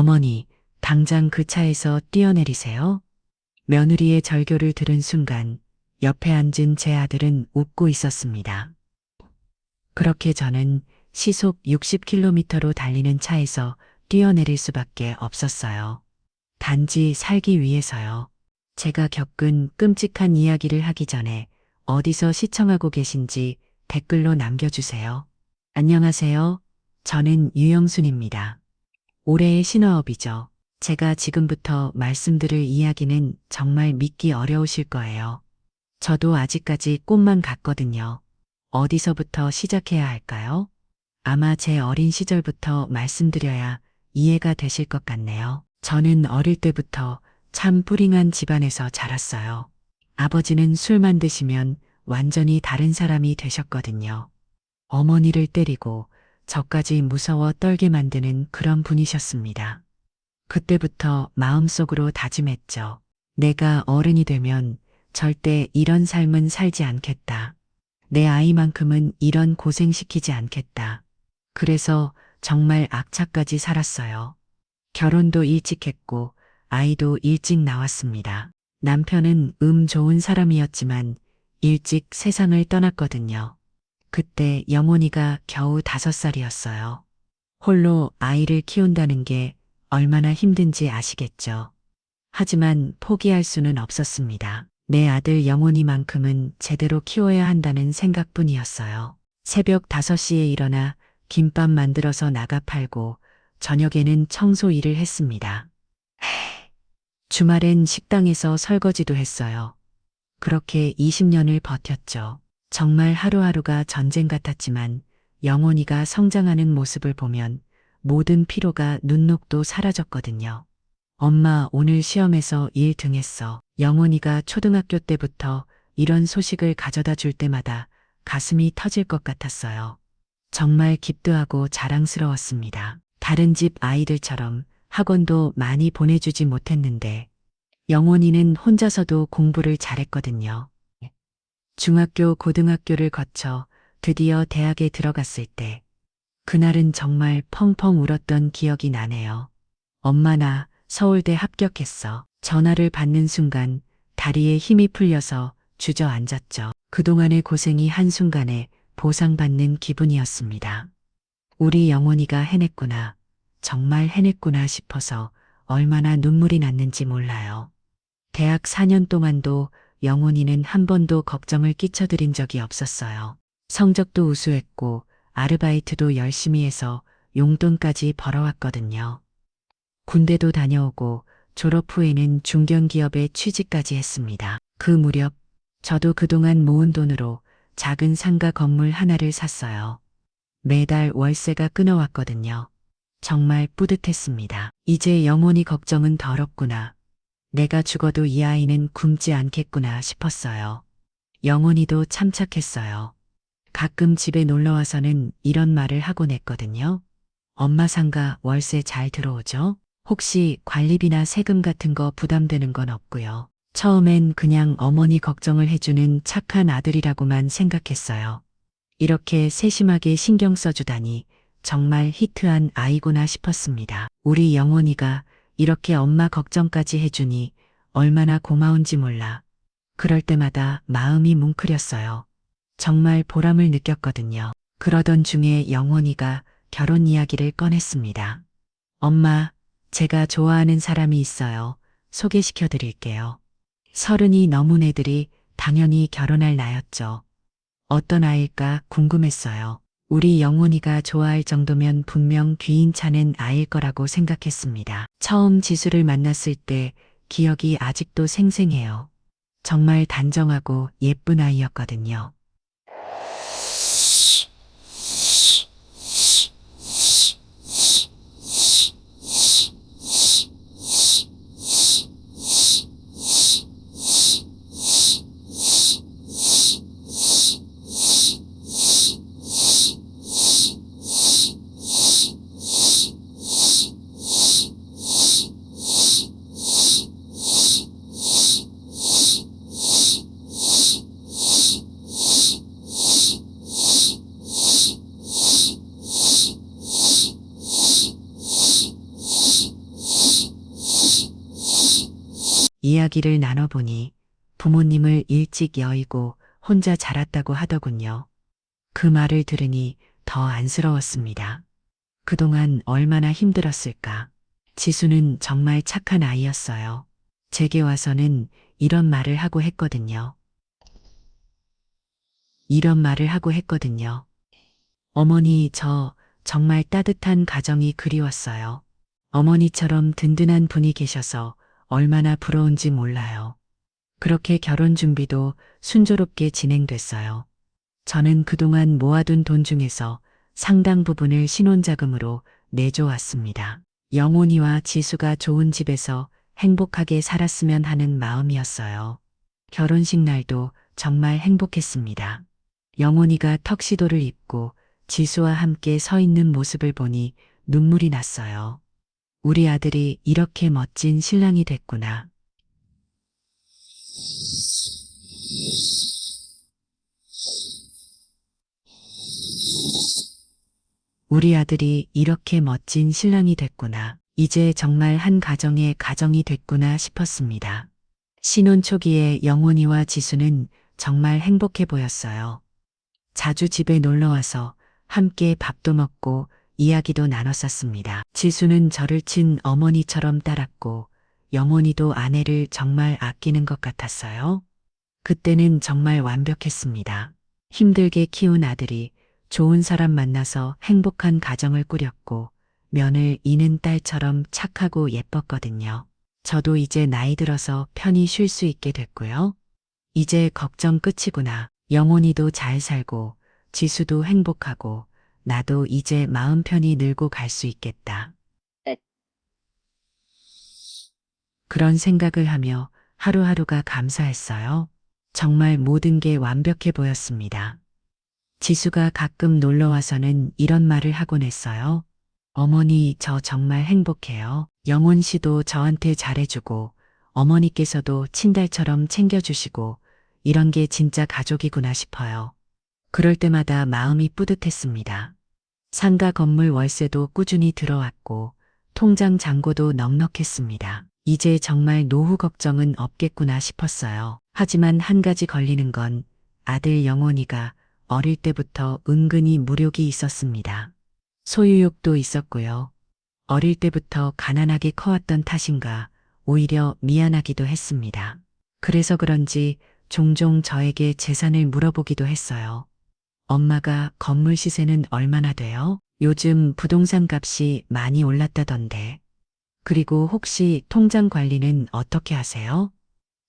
어머니, 당장 그 차에서 뛰어내리세요. 며느리의 절교를 들은 순간 옆에 앉은 제 아들은 웃고 있었습니다. 그렇게 저는 시속 60km로 달리는 차에서 뛰어내릴 수밖에 없었어요. 단지 살기 위해서요. 제가 겪은 끔찍한 이야기를 하기 전에 어디서 시청하고 계신지 댓글로 남겨주세요. 안녕하세요. 저는 유영순입니다. 올해의 신화업이죠. 제가 지금부터 말씀드릴 이야기는 정말 믿기 어려우실 거예요. 저도 아직까지 꿈만 같거든요. 어디서부터 시작해야 할까요? 아마 제 어린 시절부터 말씀드려야 이해가 되실 것 같네요. 저는 어릴 때부터 참 뿌링한 집안에서 자랐어요. 아버지는 술만 드시면 완전히 다른 사람이 되셨거든요. 어머니를 때리고 저까지 무서워 떨게 만드는 그런 분이셨습니다. 그때부터 마음속으로 다짐했죠. 내가 어른이 되면 절대 이런 삶은 살지 않겠다. 내 아이만큼은 이런 고생시키지 않겠다. 그래서 정말 악착까지 살았어요. 결혼도 일찍 했고 아이도 일찍 나왔습니다. 남편은 좋은 사람이었지만 일찍 세상을 떠났거든요. 그때 영혼이가 겨우 5살이었어요. 홀로 아이를 키운다는 게 얼마나 힘든지 아시겠죠. 하지만 포기할 수는 없었습니다. 내 아들 영혼이만큼은 제대로 키워야 한다는 생각뿐이었어요. 새벽 5시에 일어나 김밥 만들어서 나가 팔고 저녁에는 청소 일을 했습니다. 주말엔 식당에서 설거지도 했어요. 그렇게 20년을 버텼죠. 정말 하루하루가 전쟁 같았지만 영혼이가 성장하는 모습을 보면 모든 피로가 눈녹도 사라졌거든요. 엄마, 오늘 시험에서 1등 했어. 영혼이가 초등학교 때부터 이런 소식을 가져다 줄 때마다 가슴이 터질 것 같았어요. 정말 기쁘하고 자랑스러웠습니다. 다른 집 아이들처럼 학원도 많이 보내주지 못했는데 영혼이는 혼자서도 공부를 잘했거든요. 중학교, 고등학교를 거쳐 드디어 대학에 들어갔을 때 그날은 정말 펑펑 울었던 기억이 나네요. 엄마, 나 서울대 합격했어. 전화를 받는 순간 다리에 힘이 풀려서 주저앉았죠. 그동안의 고생이 한순간에 보상받는 기분이었습니다. 우리 영혼이가 해냈구나. 정말 해냈구나 싶어서 얼마나 눈물이 났는지 몰라요. 대학 4년 동안도 영혼이는 한 번도 걱정을 끼쳐드린 적이 없었어요. 성적도 우수했고 아르바이트도 열심히 해서 용돈까지 벌어왔거든요. 군대도 다녀오고 졸업 후에는 중견기업에 취직까지 했습니다. 그 무렵 저도 그동안 모은 돈으로 작은 상가 건물 하나를 샀어요. 매달 월세가 끊어왔거든요. 정말 뿌듯했습니다. 이제 영혼이 걱정은 덜었구나. 내가 죽어도 이 아이는 굶지 않겠구나 싶었어요. 영혼이도 참 착했어요. 가끔 집에 놀러와서는 이런 말을 하곤 했거든요. 엄마 상가 월세 잘 들어오죠? 혹시 관리비나 세금 같은 거 부담되는 건 없고요. 처음엔 그냥 어머니 걱정을 해주는 착한 아들이라고만 생각했어요. 이렇게 세심하게 신경 써주다니 정말 히트한 아이구나 싶었습니다. 우리 영혼이가 이렇게 엄마 걱정까지 해주니 얼마나 고마운지 몰라. 그럴 때마다 마음이 뭉클했어요. 정말 보람을 느꼈거든요. 그러던 중에 영혼이가 결혼 이야기를 꺼냈습니다. 엄마, 제가 좋아하는 사람이 있어요. 소개시켜 드릴게요. 30이 넘은 애들이 당연히 결혼할 나였죠. 어떤 아이일까 궁금했어요. 우리 영혼이가 좋아할 정도면 분명 귀인차는 아이일 거라고 생각했습니다. 처음 지수를 만났을 때 기억이 아직도 생생해요. 정말 단정하고 예쁜 아이였거든요. 이야기를 나눠보니 부모님을 일찍 여의고 혼자 자랐다고 하더군요. 그 말을 들으니 더 안쓰러웠습니다. 그동안 얼마나 힘들었을까. 지수는 정말 착한 아이였어요. 제게 와서는 이런 말을 하고 했거든요. 이런 말을 하고 했거든요. 어머니, 저 정말 따뜻한 가정이 그리웠어요. 어머니처럼 든든한 분이 계셔서 얼마나 부러운지 몰라요. 그렇게 결혼 준비도 순조롭게 진행됐어요. 저는 그동안 모아둔 돈 중에서 상당 부분을 신혼자금으로 내줘왔습니다. 영혼이와 지수가 좋은 집에서 행복하게 살았으면 하는 마음이었어요. 결혼식 날도 정말 행복했습니다. 영혼이가 턱시도를 입고 지수와 함께 서 있는 모습을 보니 눈물이 났어요. 우리 아들이 이렇게 멋진 신랑이 됐구나. 우리 아들이 이렇게 멋진 신랑이 됐구나. 이제 정말 한 가정의 가정이 됐구나 싶었습니다. 신혼 초기에 영훈이와 지수는 정말 행복해 보였어요. 자주 집에 놀러 와서 함께 밥도 먹고 이야기도 나눴었습니다. 지수는 저를 친 어머니처럼 따랐고 영훈이도 아내를 정말 아끼는 것 같았어요. 그때는 정말 완벽했습니다. 힘들게 키운 아들이 좋은 사람 만나서 행복한 가정을 꾸렸고 면을 이는 딸처럼 착하고 예뻤거든요. 저도 이제 나이 들어서 편히 쉴 수 있게 됐고요. 이제 걱정 끝이구나. 영혼이도 잘 살고 지수도 행복하고 나도 이제 마음 편히 늙고 갈 수 있겠다. 그런 생각을 하며 하루하루가 감사했어요. 정말 모든 게 완벽해 보였습니다. 지수가 가끔 놀러 와서는 이런 말을 하곤 했어요. 어머니, 저 정말 행복해요. 영훈 씨도 저한테 잘해주고 어머니께서도 친달처럼 챙겨주시고 이런 게 진짜 가족이구나 싶어요. 그럴 때마다 마음이 뿌듯했습니다. 상가 건물 월세도 꾸준히 들어왔고 통장 잔고도 넉넉했습니다. 이제 정말 노후 걱정은 없겠구나 싶었어요. 하지만 한 가지 걸리는 건 아들 영원이가 어릴 때부터 은근히 무력이 있었습니다. 소유욕도 있었고요. 어릴 때부터 가난하게 커왔던 탓인가 오히려 미안하기도 했습니다. 그래서 그런지 종종 저에게 재산을 물어보기도 했어요. 엄마가 건물 시세는 얼마나 돼요? 요즘 부동산 값이 많이 올랐다던데. 그리고 혹시 통장 관리는 어떻게 하세요?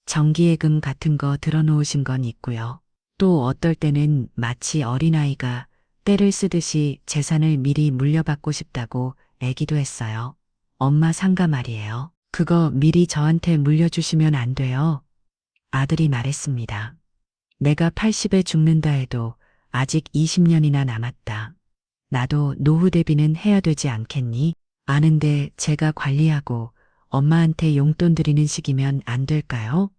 정기예금 같은 거 들어놓으신 건 있고요. 또 어떨 때는 마치 어린아이가 때를 쓰듯이 재산을 미리 물려받고 싶다고 애기도 했어요. 엄마 상가 말이에요. 그거 미리 저한테 물려주시면 안 돼요. 아들이 말했습니다. 내가 80에 죽는다 해도 아직 20년이나 남았다. 나도 노후 대비는 해야 되지 않겠니? 아는데 제가 관리하고 엄마한테 용돈 드리는 식이면 안 될까요?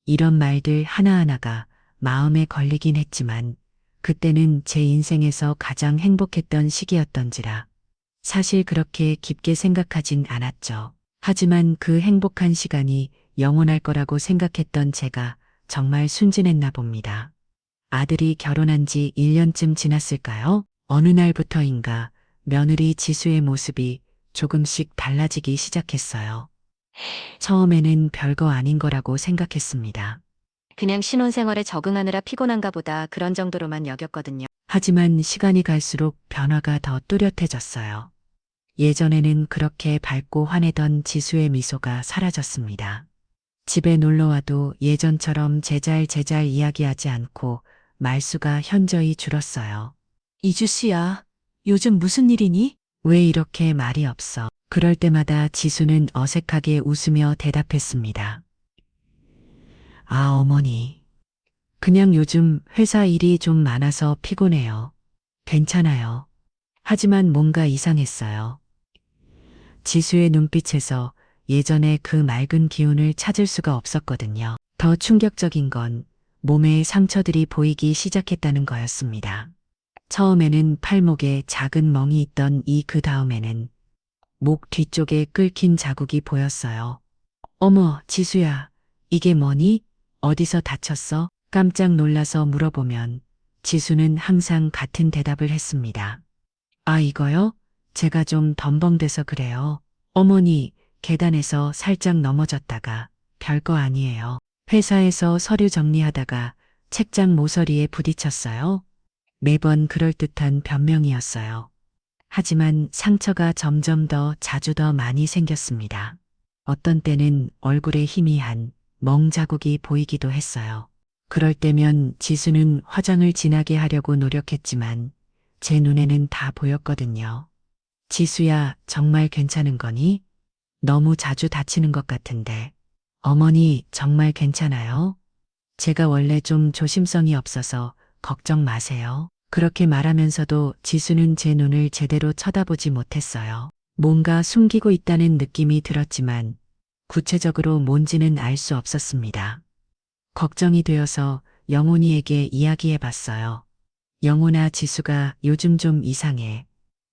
이런 말들 하나하나가 마음에 걸리긴 했지만 그때는 제 인생에서 가장 행복했던 시기였던지라 사실 그렇게 깊게 생각하진 않았죠. 하지만 그 행복한 시간이 영원할 거라고 생각했던 제가 정말 순진했나 봅니다. 아들이 결혼한 지 1년쯤 지났을까요? 어느 날부터인가 며느리 지수의 모습이 조금씩 달라지기 시작했어요. 처음에는 별거 아닌 거라고 생각했습니다. 그냥 신혼생활에 적응하느라 피곤한가 보다 그런 정도로만 여겼거든요. 하지만 시간이 갈수록 변화가 더 뚜렷해졌어요. 예전에는 그렇게 밝고 환해던 지수의 미소가 사라졌습니다. 집에 놀러와도 예전처럼 제잘제잘 이야기하지 않고 말수가 현저히 줄었어요. 이주씨야, 요즘 무슨 일이니? 왜 이렇게 말이 없어? 그럴 때마다 지수는 어색하게 웃으며 대답했습니다. 아, 어머니. 그냥 요즘 회사 일이 좀 많아서 피곤해요. 괜찮아요. 하지만 뭔가 이상했어요. 지수의 눈빛에서 예전의 그 맑은 기운을 찾을 수가 없었거든요. 더 충격적인 건 몸에 상처들이 보이기 시작했다는 거였습니다. 처음에는 팔목에 작은 멍이 있던 그 다음에는 목 뒤쪽에 끓긴 자국이 보였어요. 어머, 지수야, 이게 뭐니? 어디서 다쳤어? 깜짝 놀라서 물어보면 지수는 항상 같은 대답을 했습니다. 아, 이거요? 제가 좀 덤벙대서 그래요. 어머니, 계단에서 살짝 넘어졌다가 별거 아니에요. 회사에서 서류 정리하다가 책장 모서리에 부딪혔어요. 매번 그럴듯한 변명이었어요. 하지만 상처가 점점 더 자주 더 많이 생겼습니다. 어떤 때는 얼굴에 희미한 멍 자국이 보이기도 했어요. 그럴 때면 지수는 화장을 진하게 하려고 노력했지만 제 눈에는 다 보였거든요. 지수야, 정말 괜찮은 거니? 너무 자주 다치는 것 같은데. 어머니, 정말 괜찮아요? 제가 원래 좀 조심성이 없어서 걱정 마세요. 그렇게 말하면서도 지수는 제 눈을 제대로 쳐다보지 못했어요. 뭔가 숨기고 있다는 느낌이 들었지만 구체적으로 뭔지는 알 수 없었습니다. 걱정이 되어서 영훈이에게 이야기해 봤어요. 영훈아, 지수가 요즘 좀 이상해.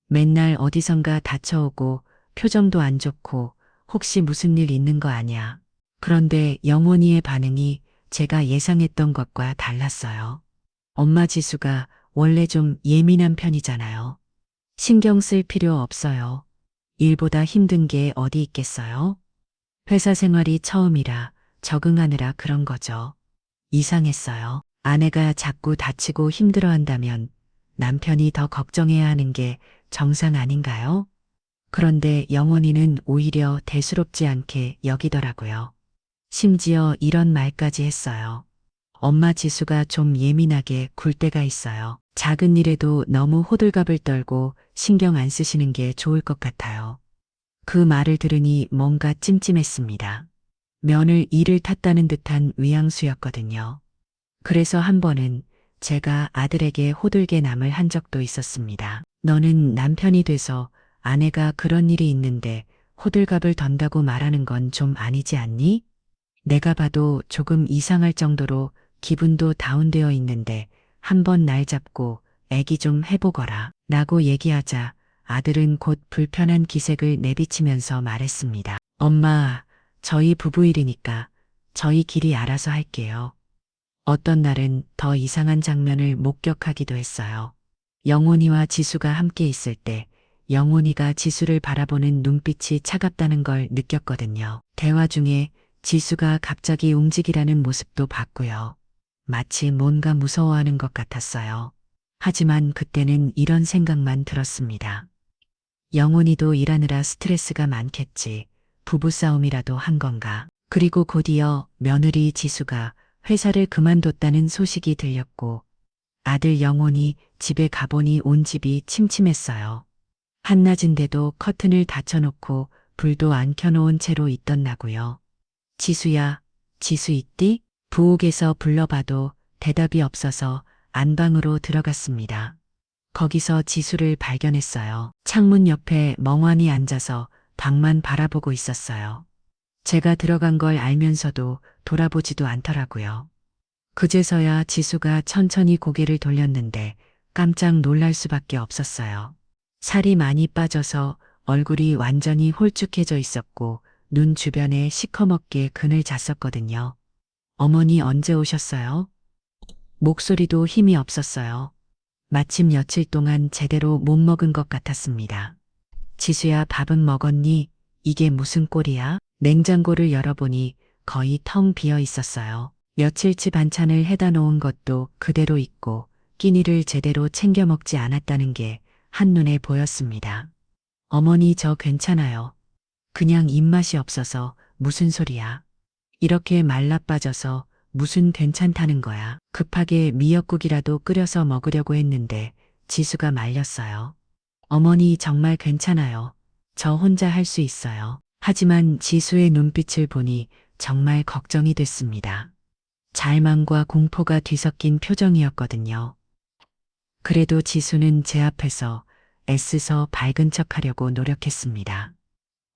맨날 어디선가 다쳐오고 표정도 안 좋고 혹시 무슨 일 있는 거 아냐. 그런데 영훈이의 반응이 제가 예상했던 것과 달랐어요. 엄마, 지수가 원래 좀 예민한 편이잖아요. 신경 쓸 필요 없어요. 일보다 힘든 게 어디 있겠어요? 회사 생활이 처음이라 적응하느라 그런 거죠. 이상했어요. 아내가 자꾸 다치고 힘들어한다면 남편이 더 걱정해야 하는 게 정상 아닌가요? 그런데 영원이는 오히려 대수롭지 않게 여기더라고요. 심지어 이런 말까지 했어요. 엄마, 지수가 좀 예민하게 굴 때가 있어요. 작은 일에도 너무 호들갑을 떨고 신경 안 쓰시는 게 좋을 것 같아요. 그 말을 들으니 뭔가 찜찜했습니다. 면을 이를 탔다는 듯한 뉘앙스였거든요. 그래서 한 번은 제가 아들에게 호들게 남을 한 적도 있었습니다. 너는 남편이 돼서 아내가 그런 일이 있는데 호들갑을 던다고 말하는 건 좀 아니지 않니? 내가 봐도 조금 이상할 정도로 기분도 다운되어 있는데 한번 날 잡고 애기 좀 해보거라 라고 얘기하자 아들은 곧 불편한 기색을 내비치면서 말했습니다. 엄마, 저희 부부 일이니까 저희 길이 알아서 할게요. 어떤 날은 더 이상한 장면을 목격하기도 했어요. 영훈이와 지수가 함께 있을 때 영훈이가 지수를 바라보는 눈빛이 차갑다는 걸 느꼈거든요. 대화 중에 지수가 갑자기 움직이라는 모습도 봤고요. 마치 뭔가 무서워하는 것 같았어요. 하지만 그때는 이런 생각만 들었습니다. 영훈이도 일하느라 스트레스가 많겠지. 부부싸움이라도 한 건가. 그리고 곧이어 며느리 지수가 회사를 그만뒀다는 소식이 들렸고 아들 영훈이 집에 가보니 온 집이 침침했어요. 한낮인데도 커튼을 닫혀놓고 불도 안 켜놓은 채로 있던나고요. 지수야, 지수 있디? 부엌에서 불러봐도 대답이 없어서 안방으로 들어갔습니다. 거기서 지수를 발견했어요. 창문 옆에 멍하니 앉아서 방만 바라보고 있었어요. 제가 들어간 걸 알면서도 돌아보지도 않더라고요. 그제서야 지수가 천천히 고개를 돌렸는데 깜짝 놀랄 수밖에 없었어요. 살이 많이 빠져서 얼굴이 완전히 홀쭉해져 있었고 눈 주변에 시커멓게 그늘 잤었거든요. 어머니 언제 오셨어요? 목소리도 힘이 없었어요. 마침 며칠 동안 제대로 못 먹은 것 같았습니다. 지수야, 밥은 먹었니? 이게 무슨 꼴이야? 냉장고를 열어보니 거의 텅 비어 있었어요. 며칠치 반찬을 해다 놓은 것도 그대로 있고 끼니를 제대로 챙겨 먹지 않았다는 게 한눈에 보였습니다. 어머니, 저 괜찮아요. 그냥 입맛이 없어서. 무슨 소리야? 이렇게 말라 빠져서 무슨 괜찮다는 거야. 급하게 미역국이라도 끓여서 먹으려고 했는데 지수가 말렸어요. 어머니, 정말 괜찮아요. 저 혼자 할 수 있어요. 하지만 지수의 눈빛을 보니 정말 걱정이 됐습니다. 잘망과 공포가 뒤섞인 표정이었거든요. 그래도 지수는 제 앞에서 애쓰서 밝은 척하려고 노력했습니다.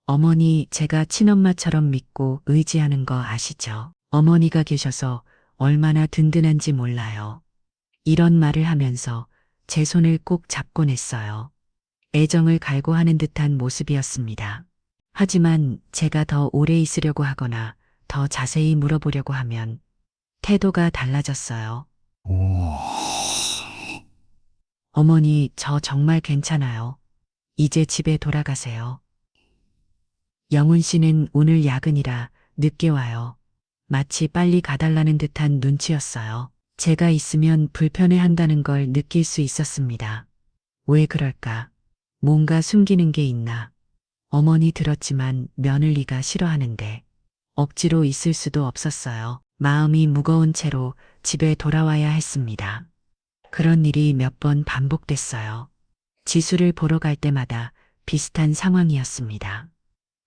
어머니, 제가 친엄마처럼 믿고 의지하는 거 아시죠? 어머니가 계셔서 얼마나 든든한지 몰라요. 이런 말을 하면서 제 손을 꼭 잡곤 했어요. 애정을 갈구하는 듯한 모습이었습니다. 하지만 제가 더 오래 있으려고 하거나 더 자세히 물어보려고 하면 태도가 달라졌어요. 어머니, 저 정말 괜찮아요. 이제 집에 돌아가세요. 영훈 씨는 오늘 야근이라 늦게 와요. 마치 빨리 가달라는 듯한 눈치였어요. 제가 있으면 불편해한다는 걸 느낄 수 있었습니다. 왜 그럴까? 뭔가 숨기는 게 있나? 어머니 들었지만 며느리가 싫어하는데 억지로 있을 수도 없었어요. 마음이 무거운 채로 집에 돌아와야 했습니다. 그런 일이 몇 번 반복됐어요. 지수를 보러 갈 때마다 비슷한 상황이었습니다.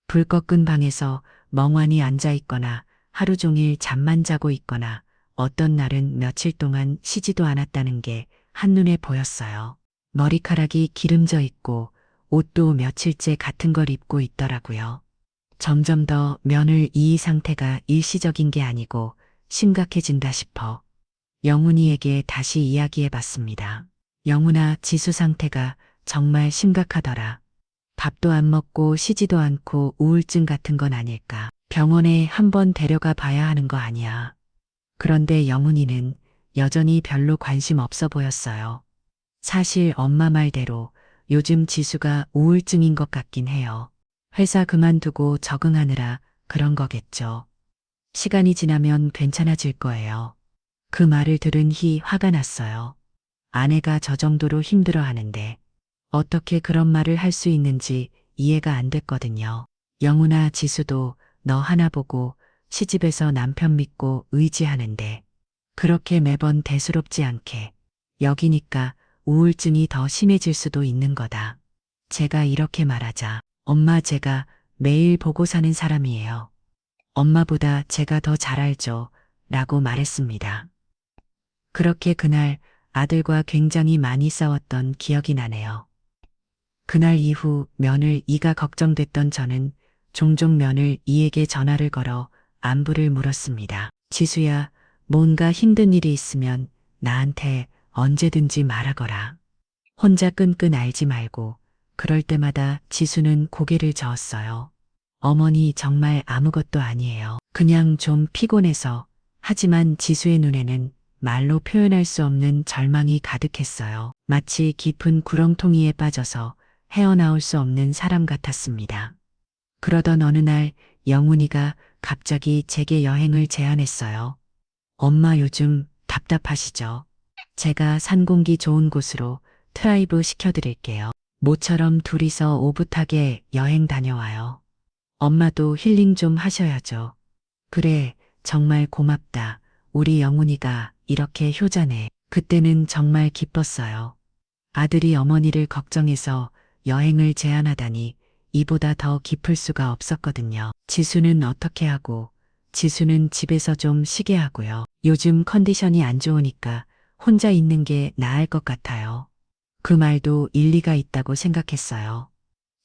불 꺾은 방에서 멍하니 앉아 있거나 하루 종일 잠만 자고 있거나 어떤 날은 며칠 동안 쉬지도 않았다는 게 한눈에 보였어요. 머리카락이 기름져 있고 옷도 며칠째 같은 걸 입고 있더라고요. 점점 더 며느리 이 상태가 일시적인 게 아니고 심각해진다 싶어 영훈이에게 다시 이야기해 봤습니다. 영훈아, 지수 상태가 정말 심각하더라. 밥도 안 먹고 쉬지도 않고 우울증 같은 건 아닐까. 병원에 한번 데려가 봐야 하는 거 아니야. 그런데 영훈이는 여전히 별로 관심 없어 보였어요. 사실 엄마 말대로 요즘 지수가 우울증인 것 같긴 해요. 회사 그만두고 적응하느라 그런 거겠죠. 시간이 지나면 괜찮아질 거예요. 그 말을 들은 희 화가 났어요. 아내가 저 정도로 힘들어 하는데 어떻게 그런 말을 할 수 있는지 이해가 안 됐거든요. 영훈아, 지수도 너 하나 보고 시집에서 남편 믿고 의지하는데 그렇게 매번 대수롭지 않게 여기니까 우울증이 더 심해질 수도 있는 거다. 제가 이렇게 말하자 엄마, 제가 매일 보고 사는 사람이에요. 엄마보다 제가 더 잘 알죠. 라고 말했습니다. 그렇게 그날 아들과 굉장히 많이 싸웠던 기억이 나네요. 그날 이후 며느리가 걱정됐던 저는 종종 며느리에게 전화를 걸어 안부를 물었습니다. 지수야, 뭔가 힘든 일이 있으면 나한테 언제든지 말하거라. 혼자 끈끈 앓지 말고. 그럴 때마다 지수는 고개를 저었어요. 어머니, 정말 아무것도 아니에요. 그냥 좀 피곤해서. 하지만 지수의 눈에는 말로 표현할 수 없는 절망이 가득했어요. 마치 깊은 구렁텅이에 빠져서 헤어나올 수 없는 사람 같았습니다. 그러던 어느 날 영훈이가 갑자기 제게 여행을 제안했어요. 엄마, 요즘 답답하시죠? 제가 산 공기 좋은 곳으로 드라이브 시켜드릴게요. 모처럼 둘이서 오붓하게 여행 다녀와요. 엄마도 힐링 좀 하셔야죠. 그래, 정말 고맙다. 우리 영훈이가 이렇게 효자네. 그때는 정말 기뻤어요. 아들이 어머니를 걱정해서 여행을 제안하다니 이보다 더 기쁠 수가 없었거든요. 지수는 어떻게 하고, 지수는 집에서 좀 쉬게 하고요. 요즘 컨디션이 안 좋으니까 혼자 있는 게 나을 것 같아요. 그 말도 일리가 있다고 생각했어요.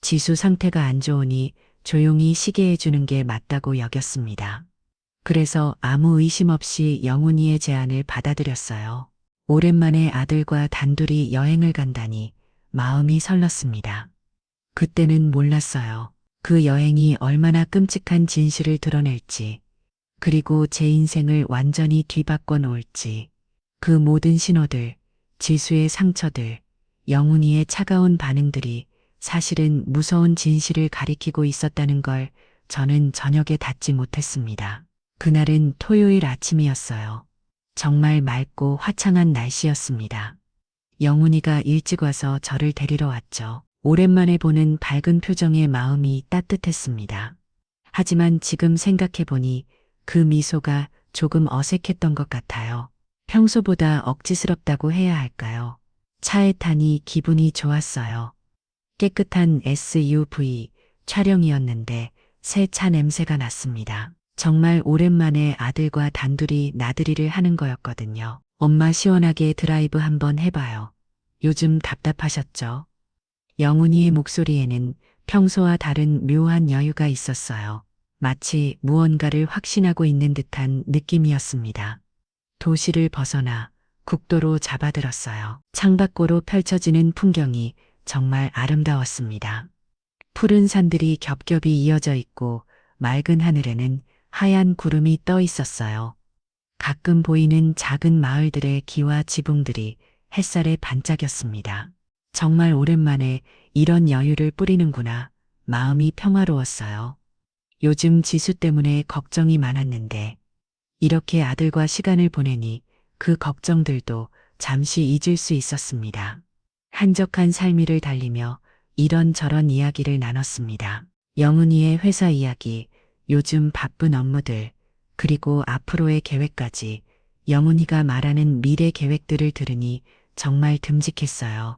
지수 상태가 안 좋으니 조용히 쉬게 해주는 게 맞다고 여겼습니다. 그래서 아무 의심 없이 영훈이의 제안을 받아들였어요. 오랜만에 아들과 단둘이 여행을 간다니 마음이 설렜습니다. 그때는 몰랐어요. 그 여행이 얼마나 끔찍한 진실을 드러낼지, 그리고 제 인생을 완전히 뒤바꿔 놓을지. 그 모든 신호들, 지수의 상처들, 영훈이의 차가운 반응들이 사실은 무서운 진실을 가리키고 있었다는 걸 저는 저녁에 닫지 못했습니다. 그날은 토요일 아침이었어요. 정말 맑고 화창한 날씨였습니다. 영훈이가 일찍 와서 저를 데리러 왔죠. 오랜만에 보는 밝은 표정에 마음이 따뜻했습니다. 하지만 지금 생각해보니 그 미소가 조금 어색했던 것 같아요. 평소보다 억지스럽다고 해야 할까요? 차에 타니 기분이 좋았어요. 깨끗한 SUV 촬영이었는데 새 차 냄새가 났습니다. 정말 오랜만에 아들과 단둘이 나들이를 하는 거였거든요. 엄마, 시원하게 드라이브 한번 해봐요. 요즘 답답하셨죠? 영훈이의 목소리에는 평소와 다른 묘한 여유가 있었어요. 마치 무언가를 확신하고 있는 듯한 느낌이었습니다. 도시를 벗어나 국도로 잡아들었어요. 창밖으로 펼쳐지는 풍경이 정말 아름다웠습니다. 푸른 산들이 겹겹이 이어져 있고 맑은 하늘에는 하얀 구름이 떠 있었어요. 가끔 보이는 작은 마을들의 기와 지붕들이 햇살에 반짝였습니다. 정말 오랜만에 이런 여유를 뿌리는구나. 마음이 평화로웠어요. 요즘 지수 때문에 걱정이 많았는데 이렇게 아들과 시간을 보내니 그 걱정들도 잠시 잊을 수 있었습니다. 한적한 삶을 달리며 이런저런 이야기를 나눴습니다. 영은이의 회사 이야기, 요즘 바쁜 업무들, 그리고 앞으로의 계획까지 영은이가 말하는 미래 계획들을 들으니 정말 듬직했어요.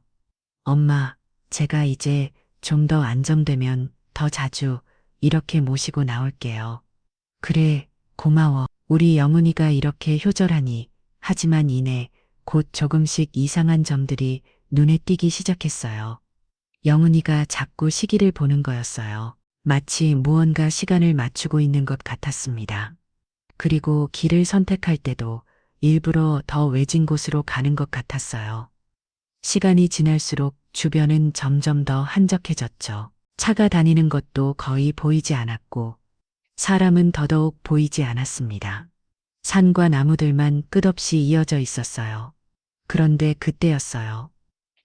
엄마, 제가 이제 좀 더 안정되면 더 자주 이렇게 모시고 나올게요. 그래, 고마워. 우리 영은이가 이렇게 효절하니, 하지만 이내 곧 조금씩 이상한 점들이 눈에 띄기 시작했어요. 영은이가 자꾸 시기를 보는 거였어요. 마치 무언가 시간을 맞추고 있는 것 같았습니다. 그리고 길을 선택할 때도 일부러 더 외진 곳으로 가는 것 같았어요. 시간이 지날수록 주변은 점점 더 한적해졌죠. 차가 다니는 것도 거의 보이지 않았고, 사람은 더더욱 보이지 않았습니다. 산과 나무들만 끝없이 이어져 있었어요. 그런데 그때였어요.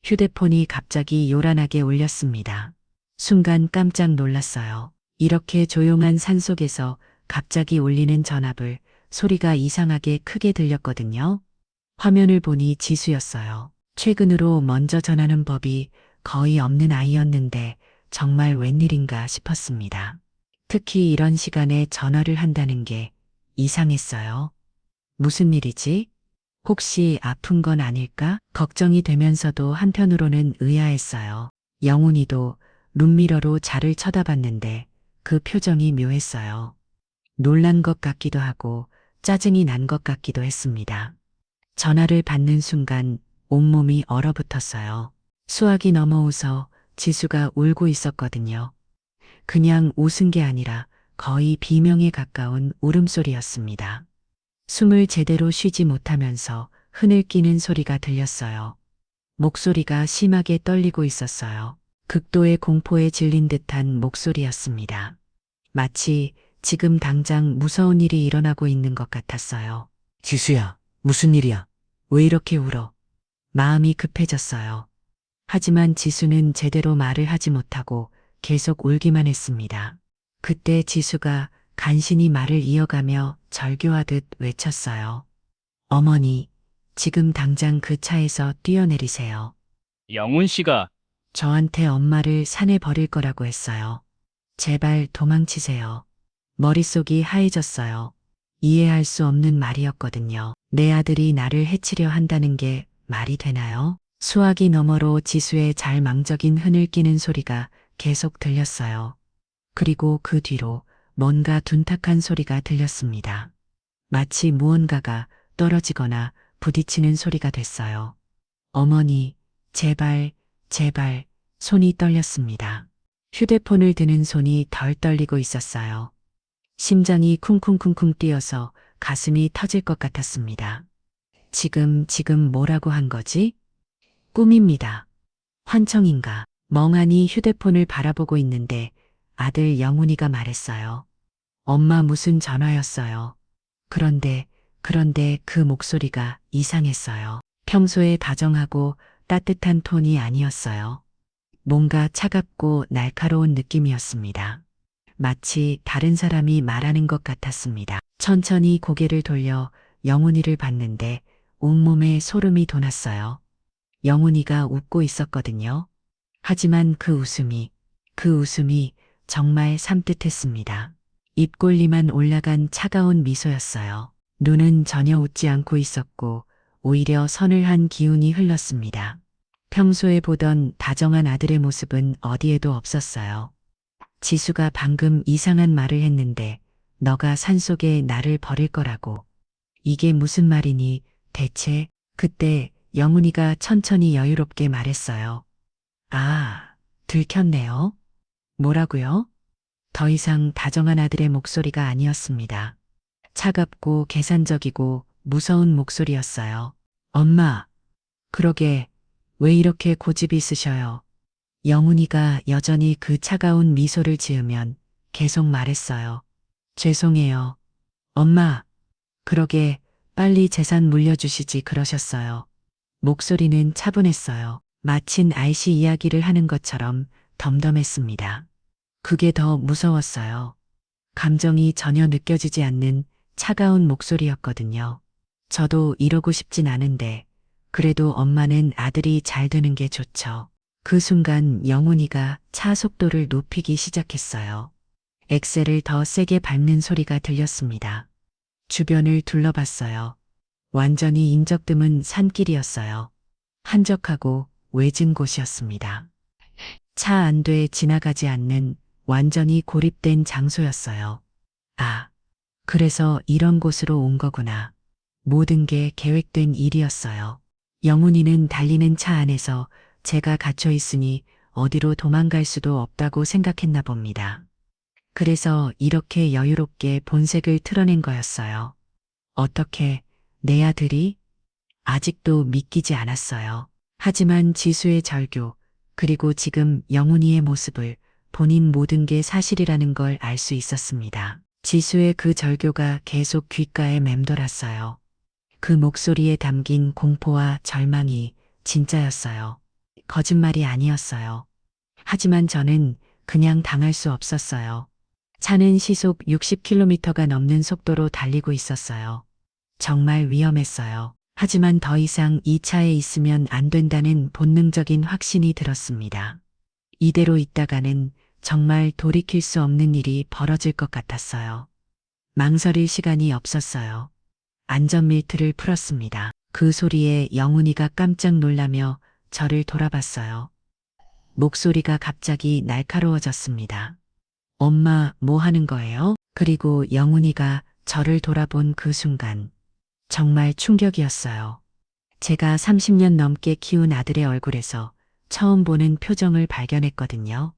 휴대폰이 갑자기 요란하게 울렸습니다. 순간 깜짝 놀랐어요. 이렇게 조용한 산속에서 갑자기 울리는 전화벨 소리가 이상하게 크게 들렸거든요. 화면을 보니 지수였어요. 최근으로 먼저 전하는 법이 거의 없는 아이였는데 정말 웬일인가 싶었습니다. 특히 이런 시간에 전화를 한다는 게 이상했어요. 무슨 일이지? 혹시 아픈 건 아닐까? 걱정이 되면서도 한편으로는 의아했어요. 영훈이도 룸미러로 자를 쳐다봤는데 그 표정이 묘했어요. 놀란 것 같기도 하고 짜증이 난 것 같기도 했습니다. 전화를 받는 순간 온몸이 얼어붙었어요. 수학이 넘어오서 지수가 울고 있었거든요. 그냥 웃은 게 아니라 거의 비명에 가까운 울음소리였습니다. 숨을 제대로 쉬지 못하면서 흐느끼는 소리가 들렸어요. 목소리가 심하게 떨리고 있었어요. 극도의 공포에 질린 듯한 목소리였습니다. 마치 지금 당장 무서운 일이 일어나고 있는 것 같았어요. 지수야, 무슨 일이야? 왜 이렇게 울어? 마음이 급해졌어요. 하지만 지수는 제대로 말을 하지 못하고 계속 울기만 했습니다. 그때 지수가 간신히 말을 이어가며 절규하듯 외쳤어요. 어머니, 지금 당장 그 차에서 뛰어내리세요. 영훈 씨가 저한테 엄마를 산에 버릴 거라고 했어요. 제발 도망치세요. 머릿속이 하얘졌어요. 이해할 수 없는 말이었거든요. 내 아들이 나를 해치려 한다는 게 말이 되나요? 수화기 너머로 지수의 잘망적인 흐느끼는 소리가 계속 들렸어요. 그리고 그 뒤로 뭔가 둔탁한 소리가 들렸습니다. 마치 무언가가 떨어지거나 부딪히는 소리가 됐어요. 어머니, 제발, 제발, 손이 떨렸습니다. 휴대폰을 드는 손이 덜 떨리고 있었어요. 심장이 쿵쿵쿵쿵 뛰어서 가슴이 터질 것 같았습니다. 지금 뭐라고 한 거지? 꿈입니다. 환청인가? 멍하니 휴대폰을 바라보고 있는데 아들 영훈이가 말했어요. 엄마 무슨 전화였어요. 그런데 그 목소리가 이상했어요. 평소에 다정하고 따뜻한 톤이 아니었어요. 뭔가 차갑고 날카로운 느낌이었습니다. 마치 다른 사람이 말하는 것 같았습니다. 천천히 고개를 돌려 영훈이를 봤는데 온몸에 소름이 돋았어요. 영훈이가 웃고 있었거든요. 하지만 그 웃음이 정말 산뜻했습니다. 입꼬리만 올라간 차가운 미소였어요. 눈은 전혀 웃지 않고 있었고 오히려 서늘한 기운이 흘렀습니다. 평소에 보던 다정한 아들의 모습은 어디에도 없었어요. 지수가 방금 이상한 말을 했는데 너가 산속에 나를 버릴 거라고. 이게 무슨 말이니 대체? 그때 영훈이가 천천히 여유롭게 말했어요. 아, 들켰네요. 뭐라고요? 더 이상 다정한 아들의 목소리가 아니었습니다. 차갑고 계산적이고 무서운 목소리였어요. 엄마, 그러게 왜 이렇게 고집이 있으셔요? 영훈이가 여전히 그 차가운 미소를 지으면 계속 말했어요. 죄송해요. 엄마, 그러게 빨리 재산 물려주시지 그러셨어요. 목소리는 차분했어요. 마친 아이씨 이야기를 하는 것처럼 덤덤했습니다. 그게 더 무서웠어요. 감정이 전혀 느껴지지 않는 차가운 목소리였거든요. 저도 이러고 싶진 않은데, 그래도 엄마는 아들이 잘 되는 게 좋죠. 그 순간 영훈이가 차 속도를 높이기 시작했어요. 엑셀을 더 세게 밟는 소리가 들렸습니다. 주변을 둘러봤어요. 완전히 인적 드문 산길이었어요. 한적하고 외진 곳이었습니다. 차 안돼 지나가지 않는 완전히 고립된 장소였어요. 아, 그래서 이런 곳으로 온 거구나. 모든 게 계획된 일이었어요. 영훈이는 달리는 차 안에서 제가 갇혀 있으니 어디로 도망갈 수도 없다고 생각했나 봅니다. 그래서 이렇게 여유롭게 본색을 틀어낸 거였어요. 어떻게 내 아들이? 아직도 믿기지 않았어요. 하지만 지수의 절규, 그리고 지금 영훈이의 모습을 본인 모든 게 사실이라는 걸 알 수 있었습니다. 지수의 그 절규가 계속 귓가에 맴돌았어요. 그 목소리에 담긴 공포와 절망이 진짜였어요. 거짓말이 아니었어요. 하지만 저는 그냥 당할 수 없었어요. 차는 시속 60km가 넘는 속도로 달리고 있었어요. 정말 위험했어요. 하지만 더 이상 이 차에 있으면 안 된다는 본능적인 확신이 들었습니다. 이대로 있다가는 정말 돌이킬 수 없는 일이 벌어질 것 같았어요. 망설일 시간이 없었어요. 안전벨트를 풀었습니다. 그 소리에 영훈이가 깜짝 놀라며 저를 돌아봤어요. 목소리가 갑자기 날카로워졌습니다. 엄마, 뭐 하는 거예요? 그리고 영훈이가 저를 돌아본 그 순간 정말 충격이었어요. 제가 30년 넘게 키운 아들의 얼굴에서 처음 보는 표정을 발견했거든요.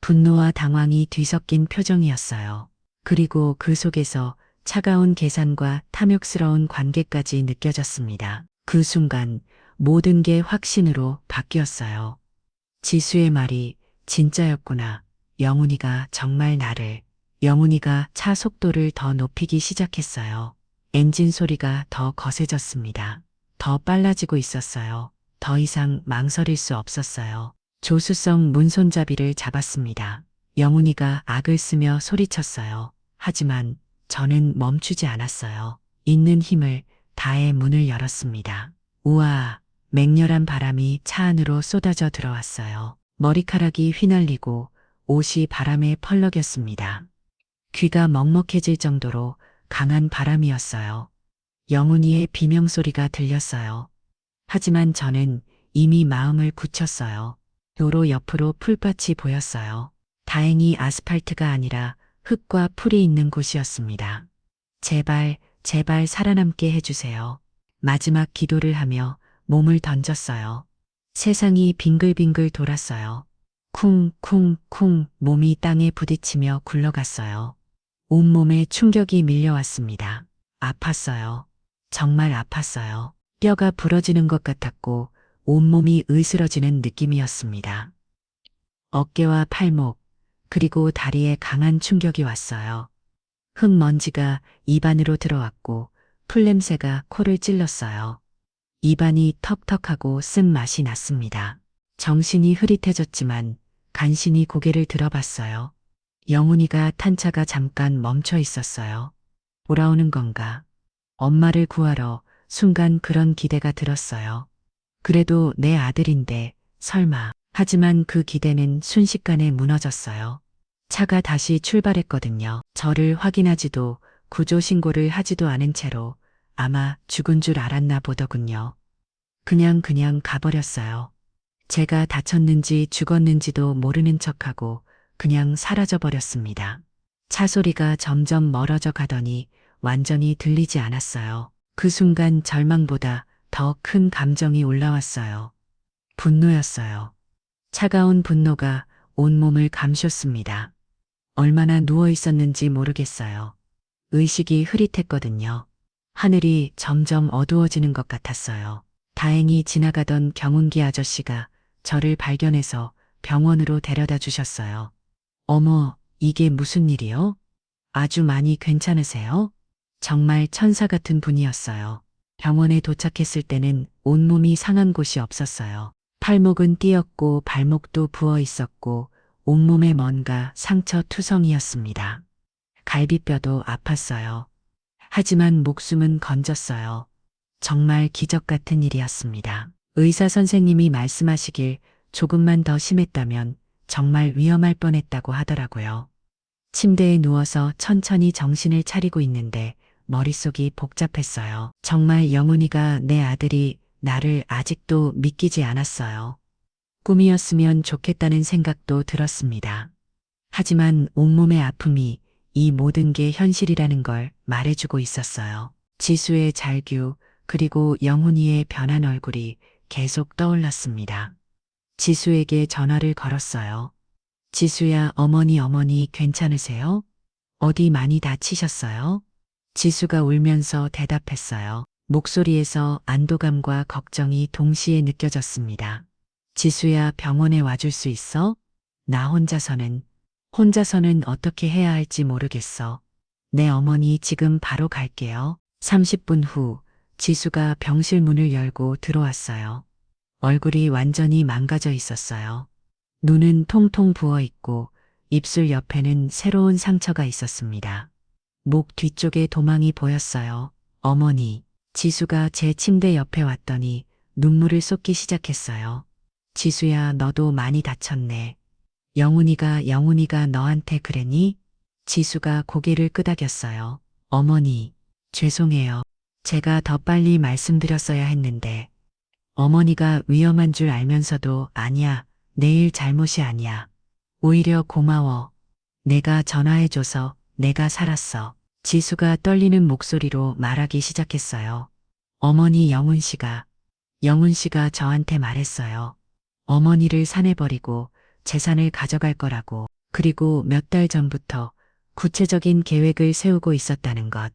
분노와 당황이 뒤섞인 표정이었어요. 그리고 그 속에서 차가운 계산과 탐욕스러운 관계까지 느껴졌습니다. 그 순간 모든 게 확신으로 바뀌었어요. 지수의 말이 진짜였구나. 영훈이가 정말 나를. 영훈이가 차 속도를 더 높이기 시작했어요. 엔진 소리가 더 거세졌습니다. 더 빨라지고 있었어요. 더 이상 망설일 수 없었어요. 조수석 문손잡이를 잡았습니다. 영훈이가 악을 쓰며 소리쳤어요. 하지만 저는 멈추지 않았어요. 있는 힘을 다해 문을 열었습니다. 우와, 맹렬한 바람이 차 안으로 쏟아져 들어왔어요. 머리카락이 휘날리고 옷이 바람에 펄럭였습니다. 귀가 먹먹해질 정도로 강한 바람이었어요. 영훈이의 비명소리가 들렸어요. 하지만 저는 이미 마음을 굳혔어요. 도로 옆으로 풀밭이 보였어요. 다행히 아스팔트가 아니라 흙과 풀이 있는 곳이었습니다. 제발, 제발 살아남게 해주세요. 마지막 기도를 하며 몸을 던졌어요. 세상이 빙글빙글 돌았어요. 쿵쿵쿵 몸이 땅에 부딪히며 굴러갔어요. 온몸에 충격이 밀려왔습니다. 아팠어요. 정말 아팠어요. 뼈가 부러지는 것 같았고 온몸이 으스러지는 느낌이었습니다. 어깨와 팔목, 그리고 다리에 강한 충격이 왔어요. 흙먼지가 입안으로 들어왔고 풀냄새가 코를 찔렀어요. 입안이 턱턱하고 쓴맛이 났습니다. 정신이 흐릿해졌지만 간신히 고개를 들어봤어요. 영훈이가 탄 차가 잠깐 멈춰 있었어요. 돌아오는 건가? 엄마를 구하러 순간 그런 기대가 들었어요. 그래도 내 아들인데 설마. 하지만 그 기대는 순식간에 무너졌어요. 차가 다시 출발했거든요. 저를 확인하지도 구조 신고를 하지도 않은 채로 아마 죽은 줄 알았나 보더군요. 그냥 가버렸어요. 제가 다쳤는지 죽었는지도 모르는 척하고 그냥 사라져 버렸습니다. 차 소리가 점점 멀어져 가더니 완전히 들리지 않았어요. 그 순간 절망보다 더 큰 감정이 올라왔어요. 분노였어요. 차가운 분노가 온몸을 감췄습니다. 얼마나 누워 있었는지 모르겠어요. 의식이 흐릿했거든요. 하늘이 점점 어두워지는 것 같았어요. 다행히 지나가던 경운기 아저씨가 저를 발견해서 병원으로 데려다 주셨어요. 어머, 이게 무슨 일이요? 아주 많이 괜찮으세요? 정말 천사 같은 분이었어요. 병원에 도착했을 때는 온몸이 상한 곳이 없었어요. 팔목은 띄었고 발목도 부어 있었고 온몸에 뭔가 상처투성이었습니다. 갈비뼈도 아팠어요. 하지만 목숨은 건졌어요. 정말 기적 같은 일이었습니다. 의사 선생님이 말씀하시길 조금만 더 심했다면 정말 위험할 뻔했다고 하더라고요. 침대에 누워서 천천히 정신을 차리고 있는데 머릿속이 복잡했어요. 정말 영훈이가 내 아들이 나를 아직도 믿기지 않았어요. 꿈이었으면 좋겠다는 생각도 들었습니다. 하지만 온몸의 아픔이 이 모든 게 현실이라는 걸 말해주고 있었어요. 지수의 잘규, 그리고 영훈이의 변한 얼굴이 계속 떠올랐습니다. 지수에게 전화를 걸었어요. 지수야, 어머니 괜찮으세요? 어디 많이 다치셨어요? 지수가 울면서 대답했어요. 목소리에서 안도감과 걱정이 동시에 느껴졌습니다. 지수야, 병원에 와줄 수 있어? 나 혼자서는 어떻게 해야 할지 모르겠어. 네, 어머니 지금 바로 갈게요. 30분 후 지수가 병실 문을 열고 들어왔어요. 얼굴이 완전히 망가져 있었어요. 눈은 통통 부어 있고 입술 옆에는 새로운 상처가 있었습니다. 목 뒤쪽에 도망이 보였어요. 어머니, 지수가 제 침대 옆에 왔더니 눈물을 쏟기 시작했어요. 지수야, 너도 많이 다쳤네. 영훈이가 너한테 그랬니? 지수가 고개를 끄덕였어요. 어머니, 죄송해요. 제가 더 빨리 말씀드렸어야 했는데. 어머니가 위험한 줄 알면서도 아니야, 내 일 잘못이 아니야. 오히려 고마워. 내가 전화해줘서 내가 살았어. 지수가 떨리는 목소리로 말하기 시작했어요. 어머니, 영훈 씨가 저한테 말했어요. 어머니를 산해버리고 재산을 가져갈 거라고. 그리고 몇 달 전부터 구체적인 계획을 세우고 있었다는 것.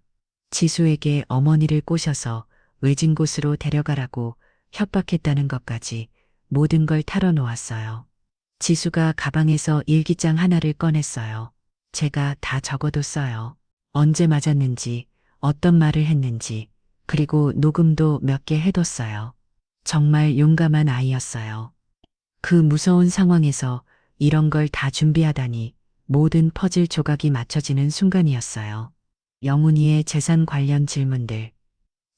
지수에게 어머니를 꼬셔서 외진 곳으로 데려가라고 협박했다는 것까지 모든 걸 털어놓았어요. 지수가 가방에서 일기장 하나를 꺼냈어요. 제가 다 적어뒀어요. 언제 맞았는지, 어떤 말을 했는지, 그리고 녹음도 몇 개 해뒀어요. 정말 용감한 아이였어요. 그 무서운 상황에서 이런 걸 다 준비하다니 모든 퍼즐 조각이 맞춰지는 순간이었어요. 영훈이의 재산 관련 질문들,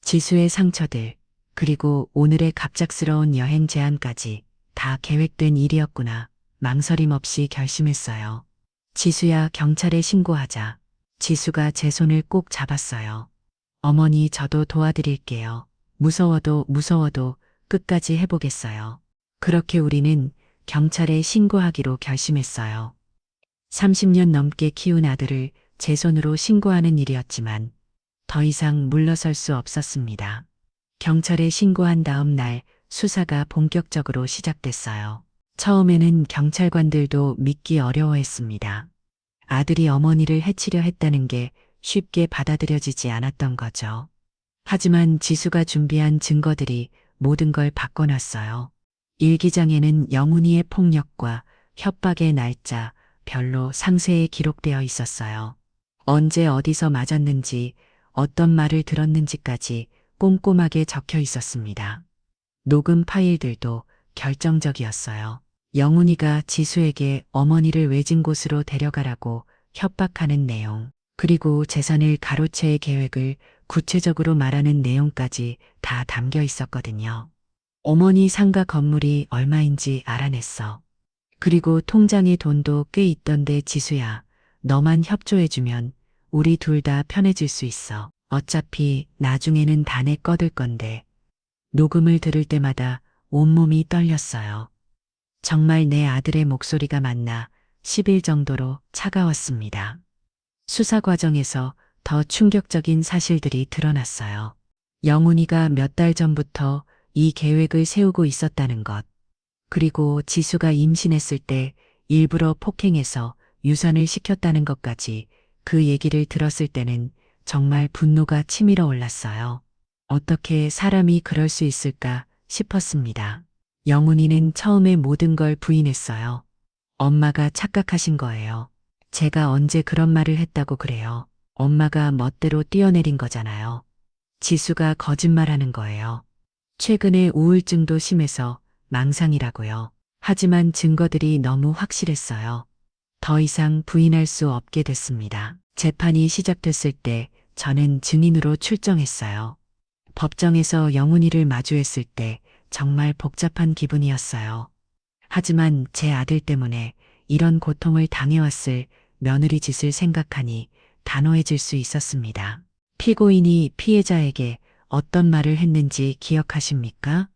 지수의 상처들, 그리고 오늘의 갑작스러운 여행 제안까지 다 계획된 일이었구나. 망설임 없이 결심했어요. 지수야, 경찰에 신고하자. 지수가 제 손을 꼭 잡았어요. 어머니, 저도 도와드릴게요. 무서워도 끝까지 해보겠어요. 그렇게 우리는 경찰에 신고하기로 결심했어요. 30년 넘게 키운 아들을 제 손으로 신고하는 일이었지만 더 이상 물러설 수 없었습니다. 경찰에 신고한 다음 날 수사가 본격적으로 시작됐어요. 처음에는 경찰관들도 믿기 어려워했습니다. 아들이 어머니를 해치려 했다는 게 쉽게 받아들여지지 않았던 거죠. 하지만 지수가 준비한 증거들이 모든 걸 바꿔놨어요. 일기장에는 영훈이의 폭력과 협박의 날짜, 별로 상세히 기록되어 있었어요. 언제 어디서 맞았는지, 어떤 말을 들었는지까지 꼼꼼하게 적혀 있었습니다. 녹음 파일들도 결정적이었어요. 영훈이가 지수에게 어머니를 외진 곳으로 데려가라고 협박하는 내용, 그리고 재산을 가로채의 계획을 구체적으로 말하는 내용까지 다 담겨 있었거든요. 어머니 상가 건물이 얼마인지 알아냈어. 그리고 통장에 돈도 꽤 있던데 지수야, 너만 협조해주면 우리 둘 다 편해질 수 있어. 어차피 나중에는 다 내 꺼들 건데. 녹음을 들을 때마다 온몸이 떨렸어요. 정말 내 아들의 목소리가 맞나 10일 정도로 차가웠습니다. 수사 과정에서 더 충격적인 사실들이 드러났어요. 영훈이가 몇 달 전부터 이 계획을 세우고 있었다는 것. 그리고 지수가 임신했을 때 일부러 폭행해서 유산을 시켰다는 것까지 그 얘기를 들었을 때는 정말 분노가 치밀어 올랐어요. 어떻게 사람이 그럴 수 있을까 싶었습니다. 영훈이는 처음에 모든 걸 부인했어요. 엄마가 착각하신 거예요. 제가 언제 그런 말을 했다고 그래요. 엄마가 멋대로 뛰어내린 거잖아요. 지수가 거짓말하는 거예요. 최근에 우울증도 심해서 망상이라고요. 하지만 증거들이 너무 확실했어요. 더 이상 부인할 수 없게 됐습니다. 재판이 시작됐을 때 저는 증인으로 출정했어요. 법정에서 영훈이를 마주했을 때 정말 복잡한 기분이었어요. 하지만 제 아들 때문에 이런 고통을 당해왔을 며느리 짓을 생각하니 단호해질 수 있었습니다. 피고인이 피해자에게 어떤 말을 했는지 기억하십니까?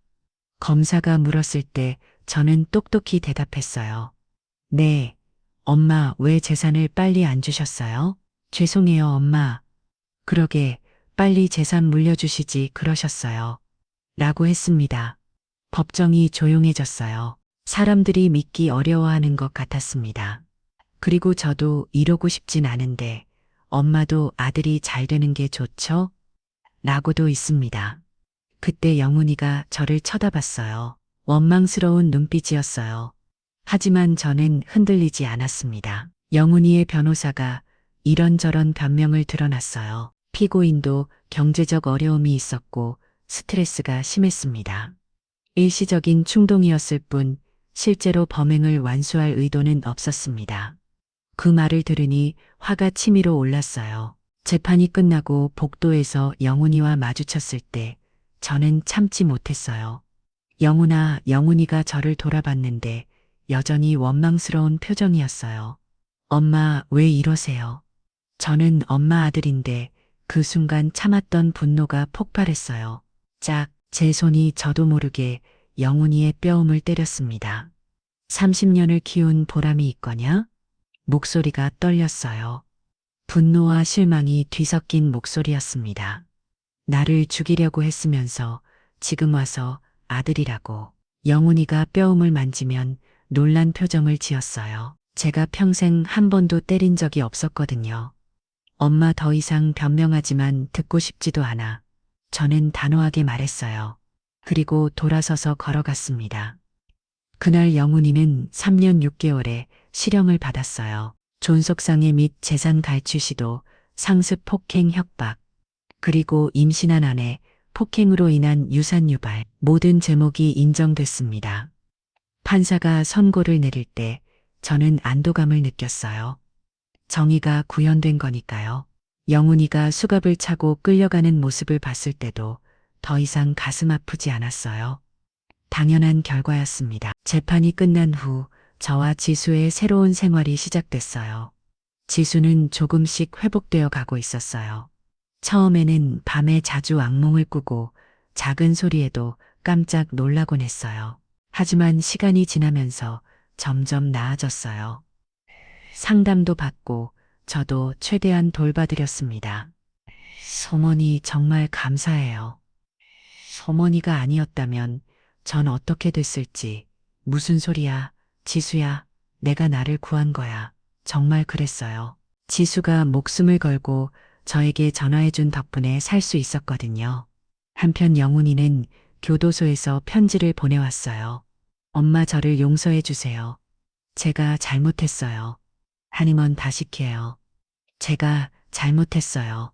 검사가 물었을 때 저는 똑똑히 대답했어요. 네, 엄마 왜 재산을 빨리 안 주셨어요? 죄송해요, 엄마. 그러게 빨리 재산 물려주시지 그러셨어요. 라고 했습니다. 법정이 조용해졌어요. 사람들이 믿기 어려워하는 것 같았습니다. 그리고 저도 이러고 싶진 않은데 엄마도 아들이 잘 되는 게 좋죠? 라고도 있습니다. 그때 영훈이가 저를 쳐다봤어요. 원망스러운 눈빛이었어요. 하지만 저는 흔들리지 않았습니다. 영훈이의 변호사가 이런저런 변명을 드러났어요. 피고인도 경제적 어려움이 있었고 스트레스가 심했습니다. 일시적인 충동이었을 뿐 실제로 범행을 완수할 의도는 없었습니다. 그 말을 들으니 화가 치밀어 올랐어요. 재판이 끝나고 복도에서 영훈이와 마주쳤을 때 저는 참지 못했어요. 영훈아, 영훈이가 저를 돌아봤는데 여전히 원망스러운 표정이었어요. 엄마, 왜 이러세요? 저는 엄마 아들인데 그 순간 참았던 분노가 폭발했어요. 짝, 제 손이 저도 모르게 영훈이의 뼈음을 때렸습니다. 30년을 키운 보람이 있거냐? 목소리가 떨렸어요. 분노와 실망이 뒤섞인 목소리였습니다. 나를 죽이려고 했으면서 지금 와서 아들이라고. 영훈이가 뼈음을 만지면 놀란 표정을 지었어요. 제가 평생 한 번도 때린 적이 없었거든요. 엄마 더 이상 변명하지만 듣고 싶지도 않아. 저는 단호하게 말했어요. 그리고 돌아서서 걸어갔습니다. 그날 영훈이는 3년 6개월의 실형을 받았어요. 존속상해 및 재산 갈취 시도, 상습 폭행 협박, 그리고 임신한 아내, 폭행으로 인한 유산 유발, 모든 제목이 인정됐습니다. 판사가 선고를 내릴 때 저는 안도감을 느꼈어요. 정의가 구현된 거니까요. 영훈이가 수갑을 차고 끌려가는 모습을 봤을 때도 더 이상 가슴 아프지 않았어요. 당연한 결과였습니다. 재판이 끝난 후 저와 지수의 새로운 생활이 시작됐어요. 지수는 조금씩 회복되어 가고 있었어요. 처음에는 밤에 자주 악몽을 꾸고 작은 소리에도 깜짝 놀라곤 했어요. 하지만 시간이 지나면서 점점 나아졌어요. 상담도 받고 저도 최대한 돌봐드렸습니다. 소머니 정말 감사해요. 소머니가 아니었다면 전 어떻게 됐을지. 무슨 소리야, 지수야, 내가 나를 구한 거야. 정말 그랬어요. 지수가 목숨을 걸고 저에게 전화해준 덕분에 살 수 있었거든요. 한편 영훈이는 교도소에서 편지를 보내왔어요. 엄마 저를 용서해 주세요. 제가 잘못했어요. 한임원 다시키예요. 제가 잘못했어요.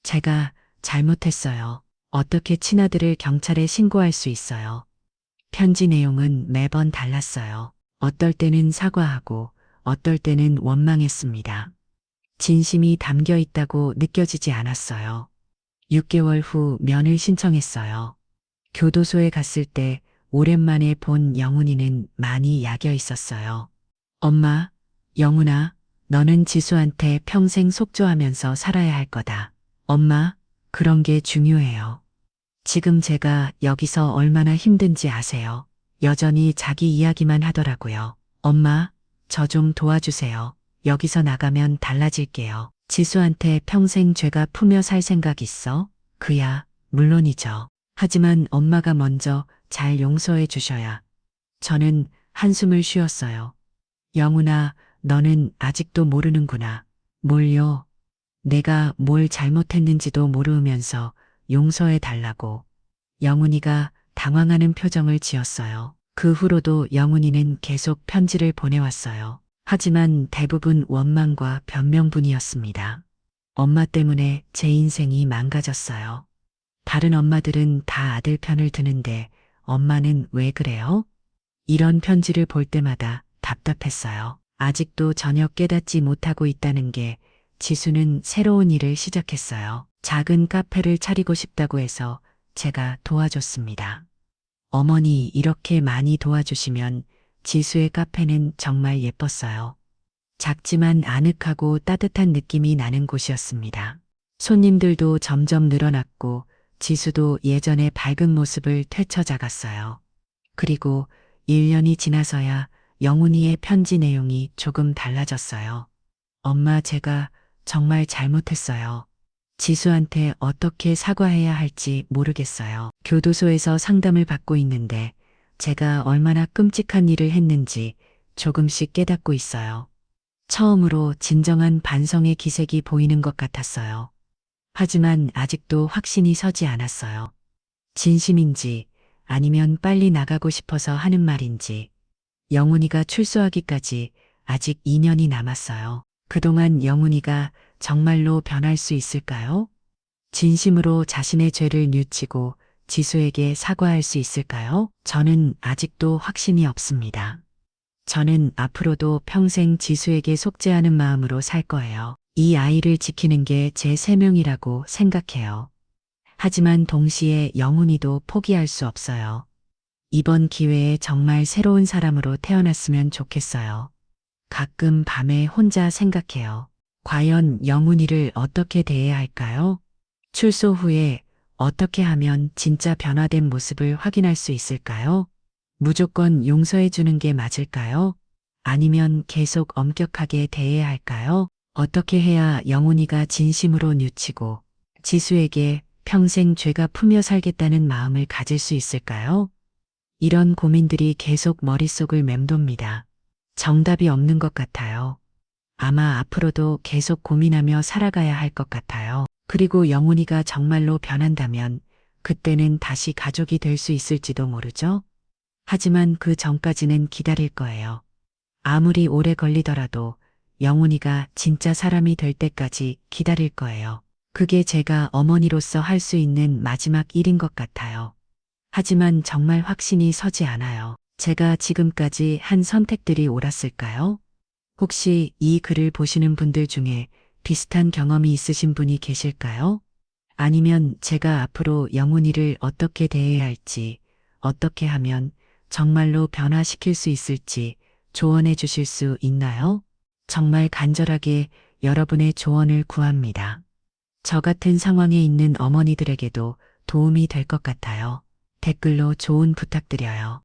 제가 잘못했어요. 어떻게 친아들을 경찰에 신고할 수 있어요? 편지 내용은 매번 달랐어요. 어떨 때는 사과하고 어떨 때는 원망했습니다. 진심이 담겨 있다고 느껴지지 않았어요. 6개월 후 면을 신청했어요. 교도소에 갔을 때 오랜만에 본 영훈이는 많이 약여 있었어요. 엄마, 영훈아, 너는 지수한테 평생 속죄하면서 살아야 할 거다. 엄마, 그런 게 중요해요. 지금 제가 여기서 얼마나 힘든지 아세요? 여전히 자기 이야기만 하더라고요. 엄마, 저 좀 도와주세요. 여기서 나가면 달라질게요. 지수한테 평생 죄가 품여 살 생각 있어? 그야, 물론이죠. 하지만 엄마가 먼저 잘 용서해 주셔야. 저는 한숨을 쉬었어요. 영훈아, 너는 아직도 모르는구나. 뭘요? 내가 뭘 잘못했는지도 모르면서 용서해 달라고. 영훈이가 당황하는 표정을 지었어요. 그 후로도 영훈이는 계속 편지를 보내왔어요. 하지만 대부분 원망과 변명뿐이었습니다. 엄마 때문에 제 인생이 망가졌어요. 다른 엄마들은 다 아들 편을 드는데 엄마는 왜 그래요? 이런 편지를 볼 때마다 답답했어요. 아직도 전혀 깨닫지 못하고 있다는 게 지수는 새로운 일을 시작했어요. 작은 카페를 차리고 싶다고 해서 제가 도와줬습니다. 어머니 이렇게 많이 도와주시면 지수의 카페는 정말 예뻤어요. 작지만 아늑하고 따뜻한 느낌이 나는 곳이었습니다. 손님들도 점점 늘어났고 지수도 예전의 밝은 모습을 되찾아갔어요. 그리고 1년이 지나서야 영훈이의 편지 내용이 조금 달라졌어요. 엄마, 제가 정말 잘못했어요. 지수한테 어떻게 사과해야 할지 모르겠어요. 교도소에서 상담을 받고 있는데 제가 얼마나 끔찍한 일을 했는지 조금씩 깨닫고 있어요. 처음으로 진정한 반성의 기색이 보이는 것 같았어요. 하지만 아직도 확신이 서지 않았어요. 진심인지 아니면 빨리 나가고 싶어서 하는 말인지. 영훈이가 출소하기까지 아직 2년이 남았어요. 그동안 영훈이가 정말로 변할 수 있을까요? 진심으로 자신의 죄를 뉘우치고 지수에게 사과할 수 있을까요? 저는 아직도 확신이 없습니다. 저는 앞으로도 평생 지수에게 속죄하는 마음으로 살 거예요. 이 아이를 지키는 게 제 사명이라고 생각해요. 하지만 동시에 영훈이도 포기할 수 없어요. 이번 기회에 정말 새로운 사람으로 태어났으면 좋겠어요. 가끔 밤에 혼자 생각해요. 과연 영훈이를 어떻게 대해야 할까요? 출소 후에 어떻게 하면 진짜 변화된 모습을 확인할 수 있을까요? 무조건 용서해 주는 게 맞을까요? 아니면 계속 엄격하게 대해야 할까요? 어떻게 해야 영훈이가 진심으로 뉘우치고 지수에게 평생 죄가 품여 살겠다는 마음을 가질 수 있을까요? 이런 고민들이 계속 머릿속을 맴돕니다. 정답이 없는 것 같아요. 아마 앞으로도 계속 고민하며 살아가야 할 것 같아요. 그리고 영훈이가 정말로 변한다면 그때는 다시 가족이 될 수 있을지도 모르죠? 하지만 그 전까지는 기다릴 거예요. 아무리 오래 걸리더라도 영훈이가 진짜 사람이 될 때까지 기다릴 거예요. 그게 제가 어머니로서 할 수 있는 마지막 일인 것 같아요. 하지만 정말 확신이 서지 않아요. 제가 지금까지 한 선택들이 옳았을까요? 혹시 이 글을 보시는 분들 중에 비슷한 경험이 있으신 분이 계실까요? 아니면 제가 앞으로 영훈이를 어떻게 대해야 할지, 어떻게 하면 정말로 변화시킬 수 있을지 조언해 주실 수 있나요? 정말 간절하게 여러분의 조언을 구합니다. 저 같은 상황에 있는 어머니들에게도 도움이 될 것 같아요. 댓글로 조언 부탁드려요.